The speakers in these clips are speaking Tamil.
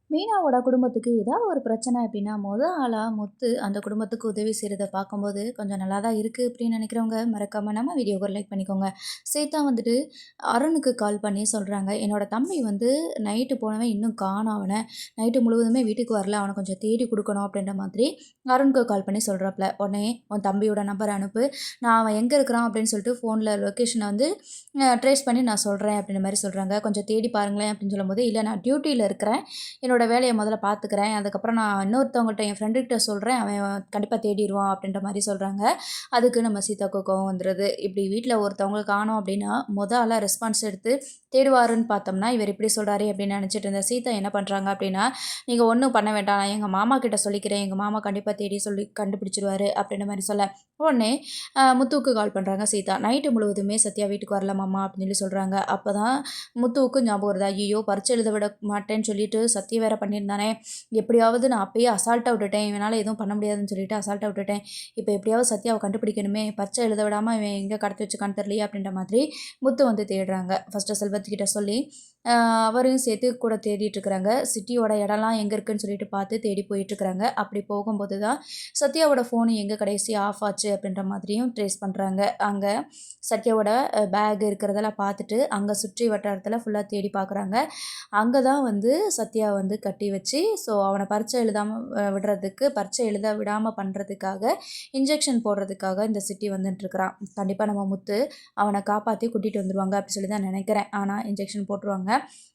மீனாவோட குடும்பத்துக்கு ஏதாவது ஒரு பிரச்சனை அப்படின்னா, ஆளா முத்து அந்த குடும்பத்துக்கு உதவி செய்றத பார்க்கும்போது, கொஞ்சம் நல்லா தான் இருக்கு அப்படின்னு நினைக்கிறவங்க, மறக்காம நம்ம வீடியோக்கு ஒரு லைக் பண்ணிக்கோங்க. சேத்தா வந்துட்டு அருணுக்கு கால் பண்ணி சொல்றாங்க, "என்னோட தம்பி வந்து நைட்டு போனவன் இன்னும் காணோம் அவன. நைட்டு முழுவதுமே வீட்டுக்கு வரல. அவன கொஞ்சம் தேடி குடுக்கணும்." அப்படின்ற மாதிரி அருணுக்கு கால் பண்ணி சொல்றாப்ல. உடனே, "உன் தம்பியோட நம்பர அனுப்பு. நான் அவன் எங்க இருக்கிறான் அப்படின்னு சொல்லிட்டு ஃபோன்ல லொகேஷன வந்து ட்ரேஸ் பண்ணி நான் சொல்றேன்." அப்படின்ற மாரி சொல்றாங்க. "கொஞ்சம் தேடி பாருங்களேன்." அப்படின்னு சொல்லும்போது, "இல்ல நான் டியூட்டில இருக்கிறேன். என்னோட வேலைய முதல்ல பார்த்துக்கிறேன். அதுக்கப்புறம் நான் இன்னொருத்தவங்கள்ட்ட என் ஃப்ரெண்டுகிட்ட சொல்றேன். அவன் கண்டிப்பா தேடிருவான் அப்படின்ற மாரி சொல்றாங்க. அதுக்கு நம்ம சீதாவுக்கு கோவம் வந்துருது. இப்படி வீட்ல ஒருத்தவங்கள காணோம் அப்படின்னா, ஆளா ரெஸ்பான்ஸ் எடுத்து தேடுவாருன்னு பார்த்தோம்னா, இவர் இப்படி சொல்றாரே அப்படின்னு நினச்சிட்டு இருந்த சீதா என்ன பண்றாங்க அப்படின்னா, "நீங்க ஒண்ணும் பண்ண வேண்டாம். நான் எங்க மாமா கிட்ட சொல்லிக்கிறேன். எங்க மாமா கண்டிப்பா தேடி சொல்லி கண்டுபிடிச்சுருவாரு." அப்படின்ற மாரி சொல்ல, உடனே முத்துவுக்கு கால் பண்றாங்க சீதா. "நைட்டு முழுவதுமே சத்யா வீட்டுக்கு வரல மாமா" அப்படின்னு சொல்லி சொல்றாங்க. அப்பதான் முத்துவுக்கு ஞாபகம் வருது. ஐய்யய்யோ! பரீட்சை எழுத விட மாட்டேன்னு சொல்லிட்டு சத்தியம் வேற பண்ணியிருந்தானே! எப்படியாவது நான் அப்பயே அசால்ட்டா விட்டுட்டேன். இவனால எதுவும் பண்ண முடியாதுன்னு சொல்லிட்டு அசால்ட்டா விட்டுட்டேன். இப்ப எப்படியாவது சத்யாவ கண்டுபிடிக்கணுமே! பரீட்சை எழுத விடாம இவன் எங்க கடத்தி வச்சுருக்கான்னு தெரியலையே! அப்படின்ற மாதிரி முத்து வந்து தேடுறாங்க. ஃபர்ஸ்ட்டு செல்வத்துக்கிட்ட சொல்லி, அ அவரையும் சேர்த்து கூட தேடிட்டு இருக்கிறாங்க. சிட்டியோட இடம்லாம் எங்க இருக்குன்னு சொல்லிட்டு பார்த்து தேடி போயிட்டுருக்காங்க. அப்படி போகும்போது தான் சத்யாவோட ஃபோன் எங்க கடைசியா ஆஃப் ஆச்சு அப்படின்ற மாதிரியும் ட்ரேஸ் பண்றாங்க. அங்க சத்யாவோட பேக் இருக்கிறதெல்லாம் பார்த்துட்டு, அங்க சுற்றி வட்டாரத்தில ஃபுல்லா தேடி பார்க்குறாங்க. அங்க தான் வந்து சத்யா வந்து கட்டி வச்சு, ஸோ அவன பரீட்சை எழுதாம விடுறதுக்கு பரீட்சை எழுத விடாம பண்றதுக்காக, இன்ஜெக்ஷன் போடுறதுக்காக இந்த சிட்டி வந்துட்டுருக்கிறான். கண்டிப்பா நம்ம முத்து அவன காப்பாத்தி கூட்டிட்டு வந்துருவாங்க அப்படி சொல்லி தான் நெனைக்கிறேன். ஆனா இன்ஜெக்ஷன் போட்டுருவாங்க.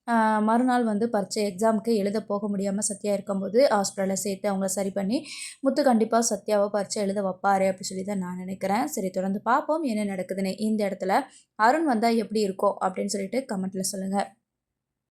அ மறுநாள் வந்து பரீட்சை எக்ஸாமுக்கு எழுத போக முடியாம சத்யா இருக்கும்போது, ஹாஸ்பிட்டல்ல சேர்த்து அவங்கள சரி பண்ணி, முத்து கண்டிப்பா சத்யாவ பரீட்சை எழுத வப்பாரு அப்படி சொல்லி தான் நான் நெனைக்கிறேன். சரி தொடர்ந்து பார்ப்போம் என்ன நடக்குதுன்னு. இந்த இடத்துல அருண் வந்தா எப்படி இருக்கும் அப்படின்னு சொல்லிட்டு கமெண்ட்ல சொல்லுங்க.